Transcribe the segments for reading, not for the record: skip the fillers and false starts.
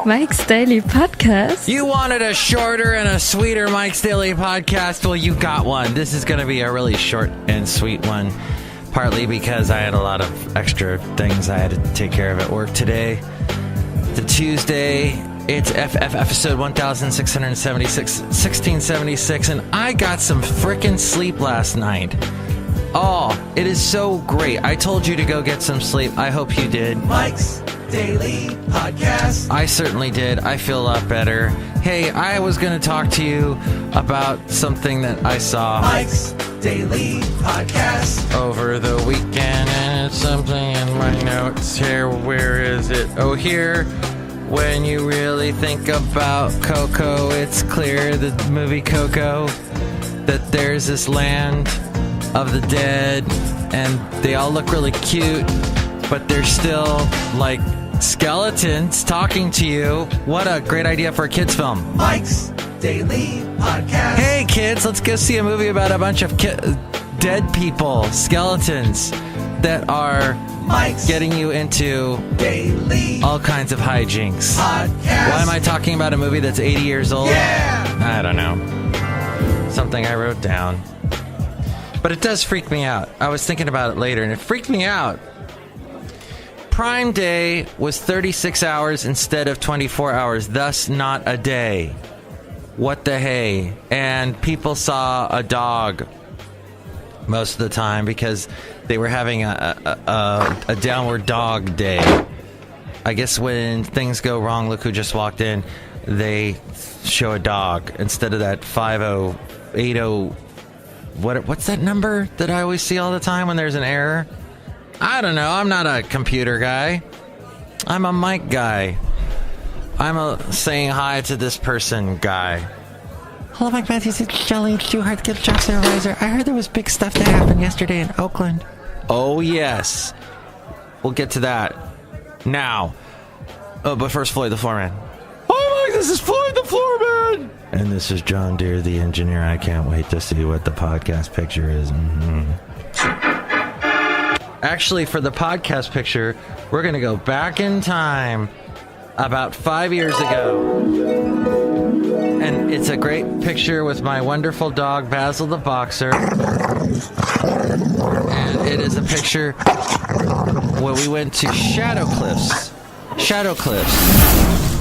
Mike's Daily Podcast. You wanted a shorter and a sweeter Mike's Daily Podcast? Well, you got one. This is going to be a really short and sweet one, partly because I had a lot of extra things I had to take care of at work today. The Tuesday, it's episode 1676, 1676, and I got some frickin' sleep last night. Oh, it is so great. I told you to go get some sleep. I hope you did. Mike's Daily Podcast. I certainly did. I feel a lot better. Hey, I was going to talk to you about something that I saw. Mike's Daily Podcast. Over the weekend, and it's something in my notes here. Where is it? Oh, here. When you really think about Coco, it's clear, the movie Coco, that there's this land of the dead, and they all look really cute, but they're still like skeletons talking to you. What a great idea for a kids film. Mike's Daily Podcast. Hey kids, let's go see a movie about a bunch of dead people, skeletons, that are Mike's getting you into Daily all kinds of hijinks. Podcast. Why am I talking about a movie that's 80 years old? Yeah! I don't know. Something I wrote down. But it does freak me out. I was thinking about it later, and it freaked me out. Prime Day was 36 hours instead of 24 hours, thus not a day. What the hey? And people saw a dog most of the time because they were having a downward dog day. I guess when things go wrong, look who just walked in, they show a dog instead of that 5080. What's that number that I always see all the time when there's an error? I don't know. I'm not a computer guy. I'm a mic guy. I'm a saying hi to this person guy. Hello, Mike Matthews. It's Chely Shoehart, Gift Shop Supervisor. I heard there was big stuff that happened yesterday in Oakland. Oh, yes. We'll get to that now. Oh, but first, Floyd the Floorman. Oh, Mike, this is Floyd the Floorman. And this is John Deere, the engineer. I can't wait to see what the podcast picture is. Actually, for the podcast picture, we're going to go back in time about 5 years ago. And it's a great picture with my wonderful dog, Basil the Boxer. And it is a picture where we went to Shadow Cliffs.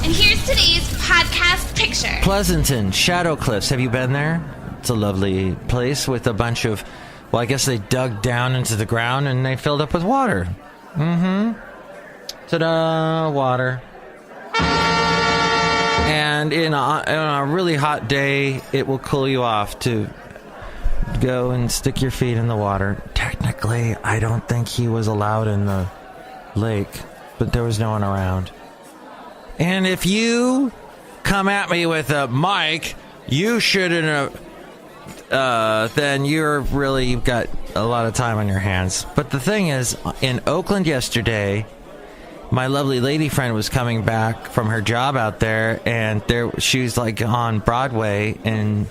And here's today's podcast picture. Pleasanton, Shadow Cliffs. Have you been there? It's a lovely place with a bunch of, well, I guess they dug down into the ground and they filled up with water. Ta-da, water. And in a really hot day, it will cool you off to go and stick your feet in the water. Technically, I don't think he was allowed in the lake, but there was no one around. And if you come at me with a mic, you shouldn't have, then you've got a lot of time on your hands. But the thing is, in Oakland yesterday, my lovely lady friend was coming back from her job out there, and she was like on Broadway in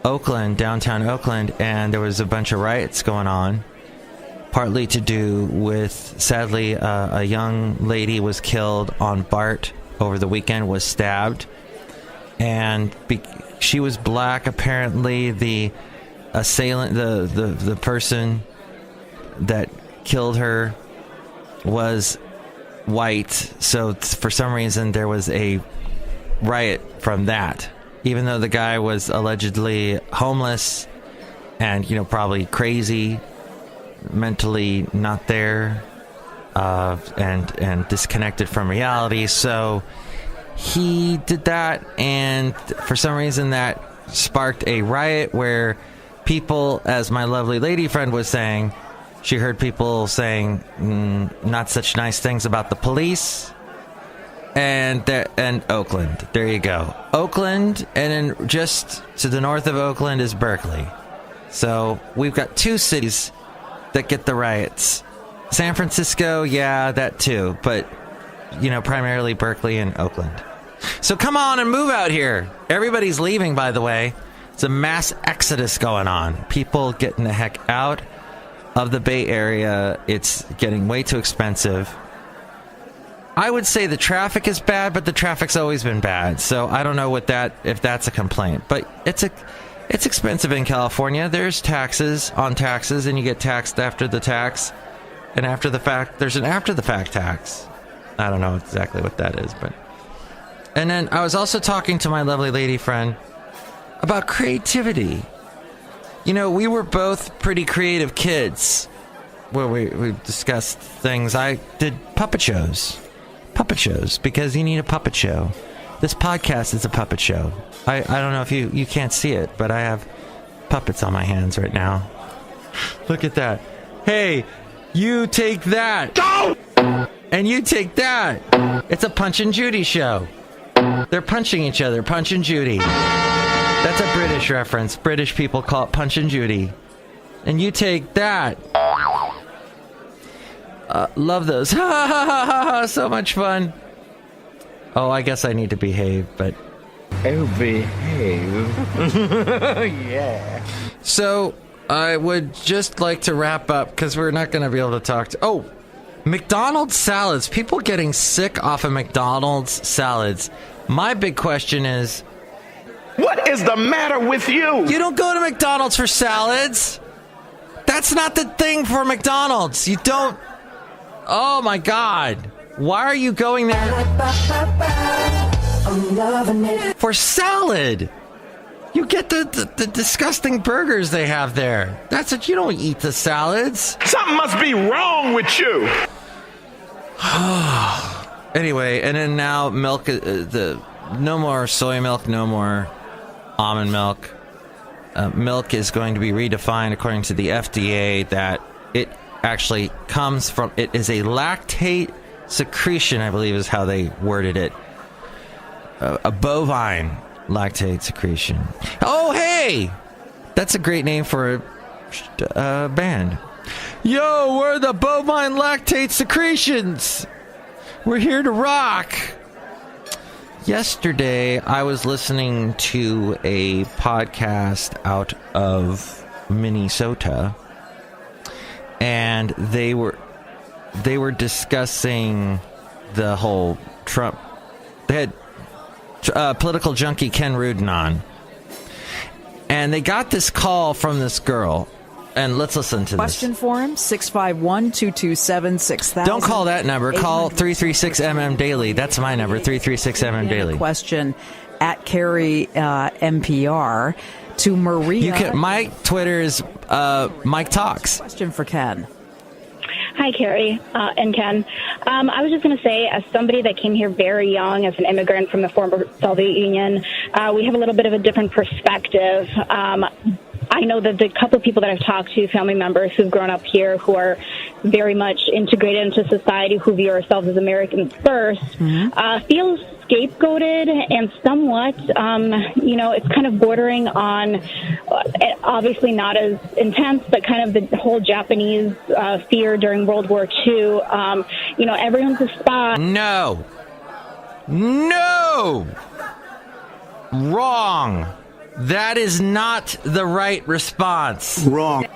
Oakland, downtown Oakland, and there was a bunch of riots going on, partly to do with, sadly, a young lady was killed on BART over the weekend, was stabbed, and she was black. Apparently, the assailant, the person that killed her, was white, so for some reason there was a riot from that, even though the guy was allegedly homeless and probably crazy, mentally not there, and disconnected from reality. So he did that, and for some reason that sparked a riot where people, as my lovely lady friend was saying, she heard people saying not such nice things about the police. And Oakland. There you go. Oakland, and then just to the north of Oakland is Berkeley. So we've got two cities that get the riots. San Francisco, yeah, that too. But, primarily Berkeley and Oakland. So come on and move out here. Everybody's leaving, by the way. It's a mass exodus going on. People getting the heck out of the Bay Area. It's getting way too expensive. I would say the traffic is bad, but the traffic's always been bad. So I don't know if that's a complaint. But it's expensive in California. There's taxes on taxes, and you get taxed after the tax. And after the fact, there's an after the fact tax. I don't know exactly what that is, but... And then I was also talking to my lovely lady friend about creativity. You know, we were both pretty creative kids where we discussed things. I did puppet shows, because you need a puppet show. This podcast is a puppet show. I don't know if you can't see it, but I have puppets on my hands right now. Look at that. Hey, you take that. Go! And you take that. It's a Punch and Judy show. They're punching each other, Punch and Judy. That's a British reference. British people call it Punch and Judy. And you take that. Love those. So much fun. Oh, I guess I need to behave, but... Oh, behave. Yeah. So, I would just like to wrap up, because we're not going to be able to talk to... Oh, McDonald's salads. People getting sick off of McDonald's salads. My big question is... What is the matter with you? You don't go to McDonald's for salads. That's not the thing for McDonald's. You don't... Oh, my God. Why are you going there for salad? You get the disgusting burgers they have there. That's it. You don't eat the salads. Something must be wrong with you. Anyway, and then now milk, no more soy milk, no more almond milk. Milk is going to be redefined according to the FDA that it actually comes from, it is a lactate secretion, I believe is how they worded it. A bovine lactate secretion. Oh, hey! That's a great name for a band. Yo, we're the bovine lactate secretions! We're here to rock! Yesterday, I was listening to a podcast out of Minnesota, and they were discussing the whole Trump. They had political junkie Ken Rudin on, and they got this call from this girl. And let's listen to Question this. for him, 651-227-6000. Don't call that number. Call 336MM Daily. That's my number, 336MM Daily. Question at Carrie NPR to Maria. My Twitter is Mike Talks. Question for Ken. Hi, Carrie and Ken. I was just going to say, as somebody that came here very young, as an immigrant from the former Soviet Union, we have a little bit of a different perspective. I know that the couple of people that I've talked to, family members who've grown up here, who are very much integrated into society, who view ourselves as Americans first, feel scapegoated and somewhat, it's kind of bordering on, obviously not as intense, but kind of the whole Japanese fear during World War II. Everyone's a spy. No. Wrong. That is not the right response. Wrong.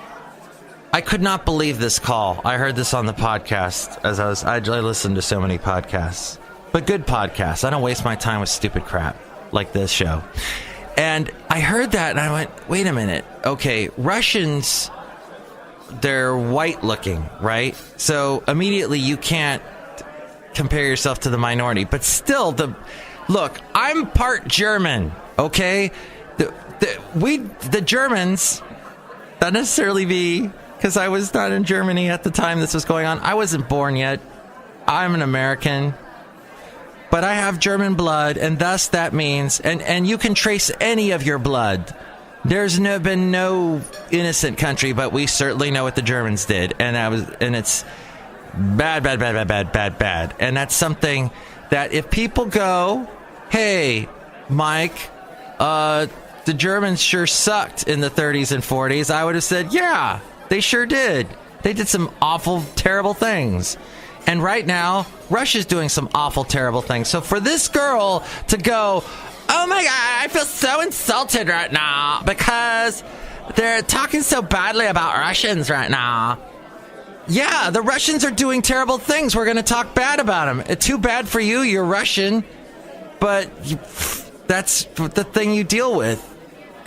I could not believe this call. I heard this on the podcast I listened to so many podcasts, but good podcasts. I don't waste my time with stupid crap like this show. And I heard that and I went, wait a minute. Okay, Russians, they're white looking, right? So immediately you can't compare yourself to the minority, but still look, I'm part German, okay? The Germans, not necessarily me, because I was not in Germany at the time this was going on. I wasn't born yet. I'm an American. But I have German blood, and thus that means, and you can trace any of your blood. There's been no innocent country, but we certainly know what the Germans did. And it's bad. And that's something that if people go, hey, Mike, the Germans sure sucked in the 30s and 40s, I would have said, yeah, they sure did. They did some awful, terrible things. And right now, Russia's doing some awful, terrible things. So for this girl to go, oh my God, I feel so insulted right now because they're talking so badly about Russians right now. Yeah, the Russians are doing terrible things. We're going to talk bad about them. Too bad for you. You're Russian. But that's the thing you deal with.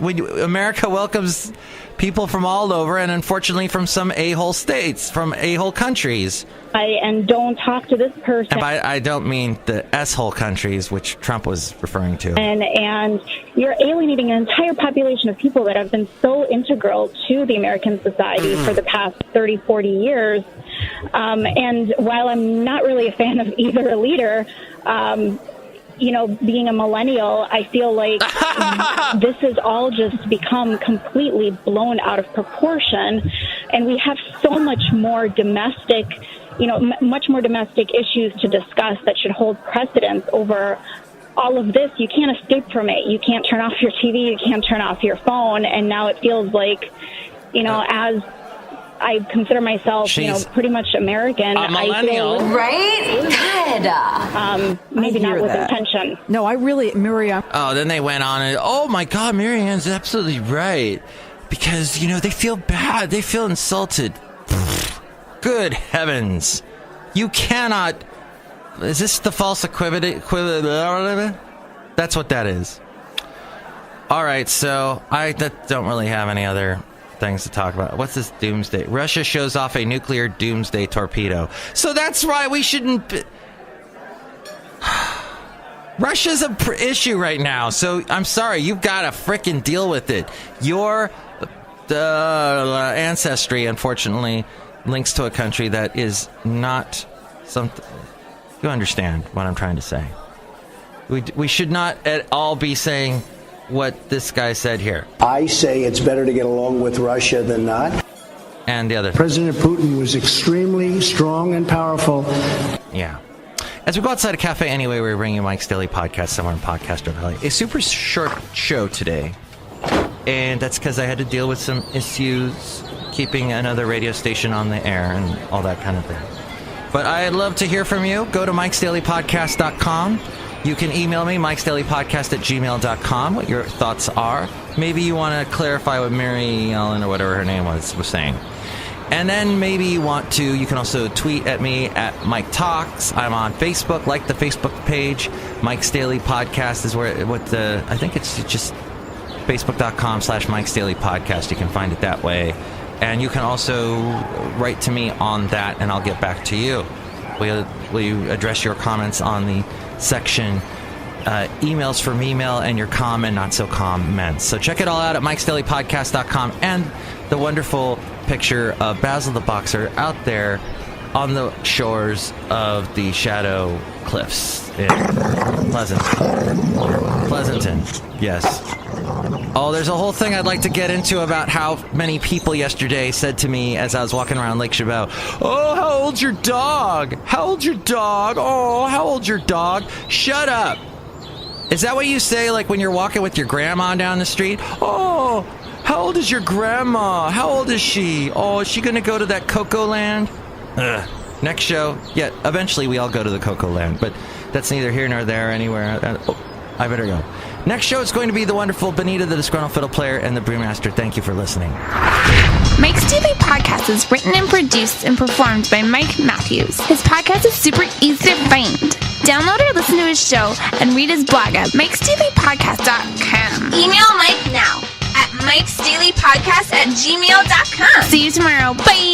America welcomes people from all over, and unfortunately from some a-hole states, from a-hole countries. And don't talk to this person. And I don't mean the S-hole countries, which Trump was referring to. And you're alienating an entire population of people that have been so integral to the American society for the past 30, 40 years. And while I'm not really a fan of either leader, being a millennial, I feel like this has all just become completely blown out of proportion. And we have so much more domestic, much more domestic issues to discuss that should hold precedence over all of this. You can't escape from it. You can't turn off your TV. You can't turn off your phone. And now it feels like, as I consider myself, pretty much American. A millennial. Right? God. Maybe not with intention. No, Miriam. Oh, then they went on and, oh my God, Marianne's absolutely right. Because, they feel bad. They feel insulted. Good heavens. You cannot. Is this the false equivalent? That's what that is. All right, so I don't really have any other things to talk about. What's this doomsday? Russia shows off a nuclear doomsday torpedo. So that's why we shouldn't be... Russia's an issue right now, so I'm sorry, you've got to frickin' deal with it. Your ancestry, unfortunately, links to a country that is not something... You understand what I'm trying to say. We should not at all be saying what this guy said here. I say it's better to get along with Russia than not. And the other President Putin was extremely strong and powerful. Yeah. As we go outside of Café Anyway, we're bringing you Mike's Daily Podcast, somewhere in Podcaster Valley. A super short show today. And that's because I had to deal with some issues keeping another radio station on the air and all that kind of thing. But I'd love to hear from you. Go to mikesdailypodcast.com. You can email me, mikesdailypodcast@gmail.com, what your thoughts are. Maybe you want to clarify what Mary Ellen or whatever her name was saying. And then maybe you can also tweet at me at Mike Talks. I'm on Facebook. Like the Facebook page. Mike's Daily Podcast is I think it's just facebook.com/Mike's Daily Podcast. You can find it that way. And you can also write to me on that, and I'll get back to you. Will you address your comments on the section emails from email and your calm and not so calm men. So check it all out at mikesdailypodcast.com, and the wonderful picture of Basil the Boxer out there on the shores of the Shadow Cliffs in Pleasanton. Yes. Oh, there's a whole thing I'd like to get into about how many people yesterday said to me as I was walking around Lake Chabot, "Oh, how old's your dog? How old's your dog? Oh, how old's your dog?" Shut up. Is that what you say, like when you're walking with your grandma down the street? "Oh, how old is your grandma? How old is she? Oh, is she going to go to that Coco Land?" Ugh. Next show. Yeah, eventually we all go to the Coco Land, but that's neither here nor there anywhere. I better go. Next show is going to be the wonderful Benita, the Disgruntled Fiddle Player, and the Brewmaster. Thank you for listening. Mike's Daily Podcast is written and produced and performed by Mike Matthews. His podcast is super easy to find. Download or listen to his show and read his blog at mikesdailypodcast.com. Email Mike now at mikesdailypodcast@gmail.com. See you tomorrow. Bye!